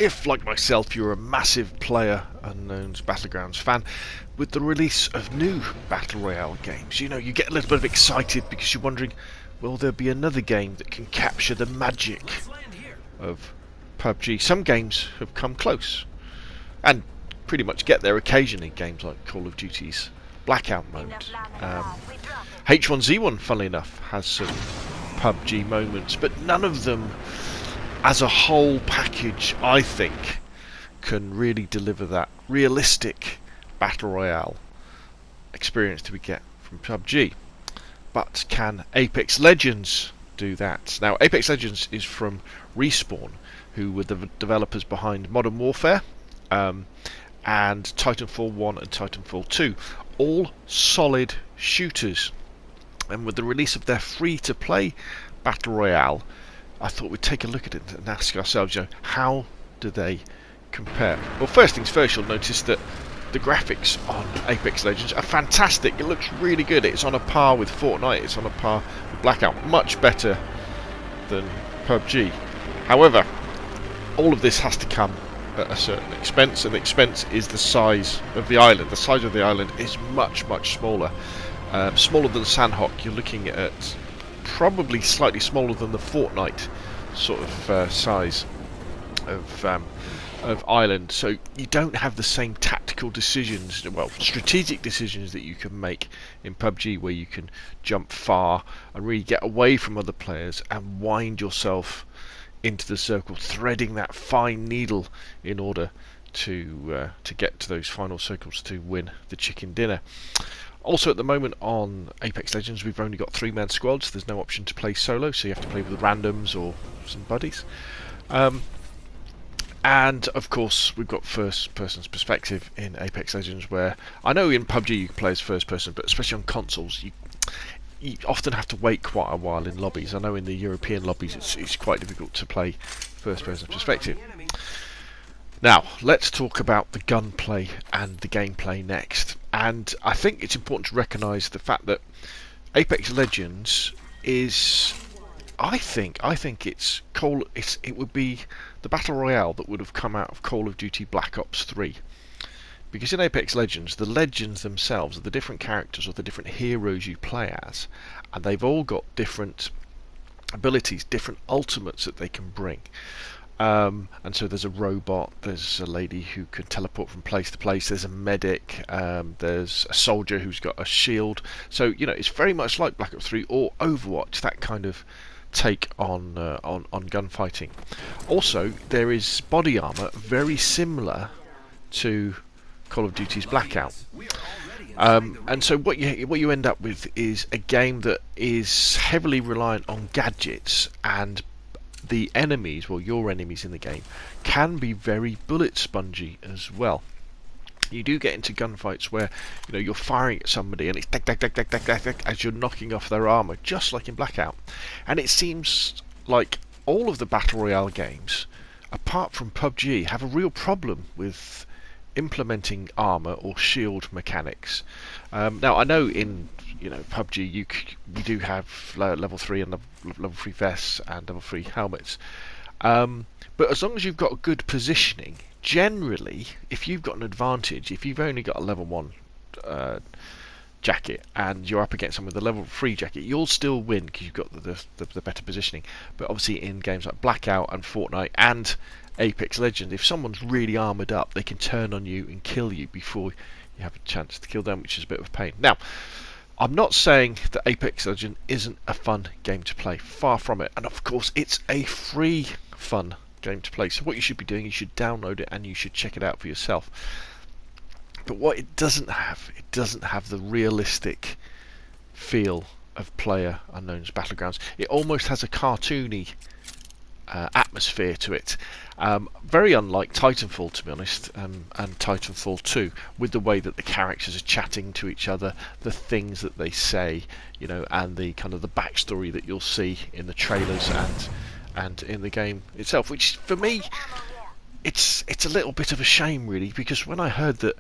If, like myself, you're a massive Player Unknown's Battlegrounds fan, with the release of new Battle Royale games, you know, you get a little bit excited because you're wondering, will there be another game that can capture the magic of PUBG? Some games have come close, and pretty much get there occasionally, games like Call of Duty's Blackout mode. H1Z1, funnily enough, has some PUBG moments, but none of them as a whole package, I think, can really deliver that realistic Battle Royale experience that we get from PUBG. But can Apex Legends do that? Now, Apex Legends is from Respawn, who were the developers behind Modern Warfare, and Titanfall 1 and Titanfall 2. All solid shooters. And with the release of their free-to-play Battle Royale, I thought we'd take a look at it and ask ourselves, you know, how do they compare? Well, first things first, you'll notice that the graphics on Apex Legends are fantastic. It looks really good. It's on a par with Fortnite. It's on a par with Blackout. Much better than PUBG. However, all of this has to come at a certain expense, and the expense is the size of the island. The size of the island is much, much smaller. Smaller than Sandhawk. You're looking at probably slightly smaller than the Fortnite sort of size of island, so you don't have the same tactical decisions, well, strategic decisions that you can make in PUBG, where you can jump far and really get away from other players and wind yourself into the circle, threading that fine needle in order to get to those final circles to win the chicken dinner. Also, at the moment on Apex Legends, we've only got 3-man squads. There's no option to play solo, so you have to play with randoms or some buddies. And of course, we've got first-person's perspective in Apex Legends, where I know in PUBG you can play as first-person, but especially on consoles, you often have to wait quite a while in lobbies. I know in the European lobbies it's quite difficult to play first-person perspective. Now, let's talk about the gunplay and the gameplay next. And I think it's important to recognise the fact that Apex Legends is, I think it would be the Battle Royale that would have come out of Call of Duty Black Ops 3. Because in Apex Legends, the legends themselves are the different characters or the different heroes you play as, and they've all got different abilities, different ultimates that they can bring. And so there's a robot, there's a lady who can teleport from place to place, there's a medic, there's a soldier who's got a shield. So, you know, it's very much like Black Ops 3 or Overwatch, that kind of take on gunfighting. Also, there is body armor very similar to Call of Duty's Blackout. And so what you end up with is a game that is heavily reliant on gadgets, and the enemies, well, your enemies in the game, can be very bullet spongy as well. You do get into gunfights where, you know, you're firing at somebody and it's tack, tack, tack, tack, tack, tack, tack, as you're knocking off their armor, just like in Blackout. And it seems like all of the Battle Royale games, apart from PUBG, have a real problem with implementing armor or shield mechanics. Now, I know in PUBG you do have level 3 and level 3 vests and level 3 helmets, but as long as you've got good positioning, generally, if you've got an advantage, if you've only got a level 1 jacket and you're up against someone with a level 3 jacket, you'll still win because you've got the better positioning. But obviously in games like Blackout and Fortnite and Apex Legends, if someone's really armoured up, they can turn on you and kill you before you have a chance to kill them, which is a bit of a pain. Now, I'm not saying that Apex Legends isn't a fun game to play, far from it, and of course it's a free fun game to play, so what you should be doing, you should download it and you should check it out for yourself. But what it doesn't have the realistic feel of Player Unknown's Battlegrounds. It almost has a cartoony atmosphere to it, very unlike Titanfall, to be honest, and Titanfall 2, with the way that the characters are chatting to each other, the things that they say, you know, and the kind of the backstory that you'll see in the trailers and in the game itself, which for me it's a little bit of a shame, really, because when I heard that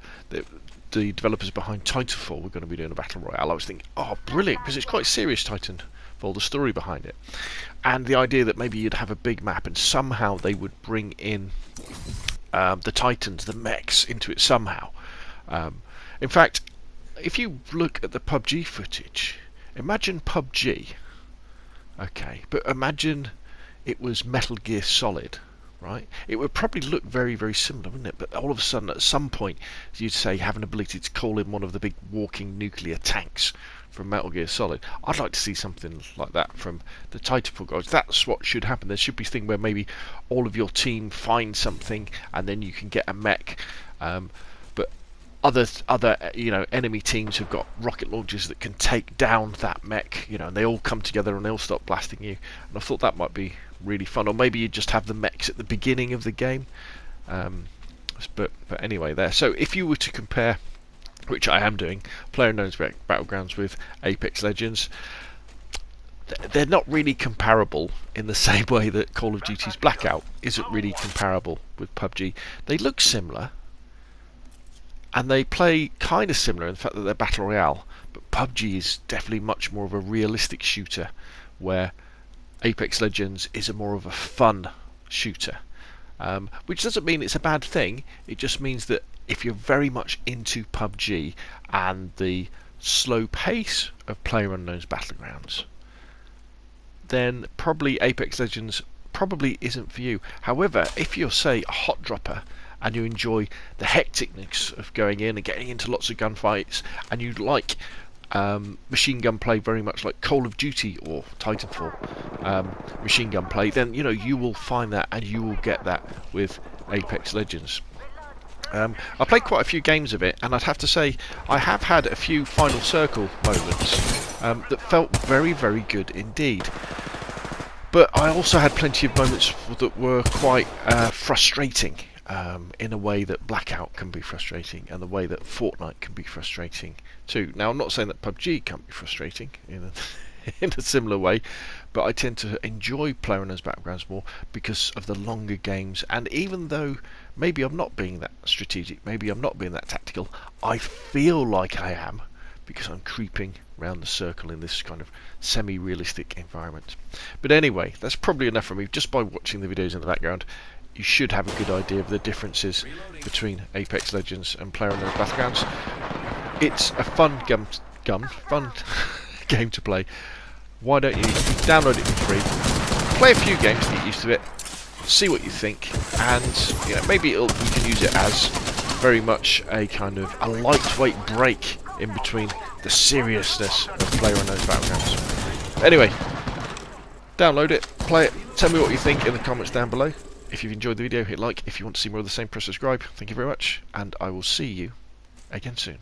the developers behind Titanfall were going to be doing a battle royale, I was thinking, oh, brilliant, because it's quite serious, Titanfall for all the story behind it. And the idea that maybe you'd have a big map and somehow they would bring in the Titans, the mechs, into it somehow. In fact, if you look at the PUBG footage, imagine PUBG, okay, but imagine it was Metal Gear Solid, right? It would probably look very, very similar, wouldn't it? But all of a sudden, at some point, you'd say have an ability to call in one of the big walking nuclear tanks from Metal Gear Solid. I'd like to see something like that from the Titanfall guys. That's what should happen. There should be a thing where maybe all of your team find something and then you can get a mech. But other enemy teams have got rocket launchers that can take down that mech, and they all come together and they'll start blasting you. And I thought that might be really fun. Or maybe you just have the mechs at the beginning of the game. But anyway, there. So if you were to compare, which I am doing, PlayerUnknown's Battlegrounds with Apex Legends, they're not really comparable in the same way that Call of Duty's Blackout isn't really comparable with PUBG. They look similar, and they play kind of similar in the fact that they're Battle Royale, but PUBG is definitely much more of a realistic shooter, where Apex Legends is more of a fun shooter. Which doesn't mean it's a bad thing, it just means that if you're very much into PUBG and the slow pace of PlayerUnknown's Battlegrounds, then probably Apex Legends probably isn't for you. However, if you're, say, a hot dropper and you enjoy the hecticness of going in and getting into lots of gunfights, and you like machine gun play very much like Call of Duty or Titanfall machine gun play, then you will find that and you will get that with Apex Legends. I played quite a few games of it, and I'd have to say I have had a few Final Circle moments that felt very, very good indeed. But I also had plenty of moments that were quite frustrating, in a way that Blackout can be frustrating, and the way that Fortnite can be frustrating too. Now, I'm not saying that PUBG can't be frustrating in a similar way, but I tend to enjoy PlayerUnknown's Battlegrounds more because of the longer games. And even though maybe I'm not being that strategic, maybe I'm not being that tactical, I feel like I am, because I'm creeping around the circle in this kind of semi-realistic environment. But anyway, that's probably enough from me. Just by watching the videos in the background, you should have a good idea of the differences between Apex Legends and PlayerUnknown's Battlegrounds. It's a fun fun game to play. Why don't you download it for free, play a few games to get used to it, see what you think, and maybe you can use it as very much a kind of a lightweight break in between the seriousness of PlayerUnknown's Battlegrounds. Anyway, download it, play it, tell me what you think in the comments down below. If you've enjoyed the video, hit like. If you want to see more of the same, press subscribe. Thank you very much, and I will see you again soon.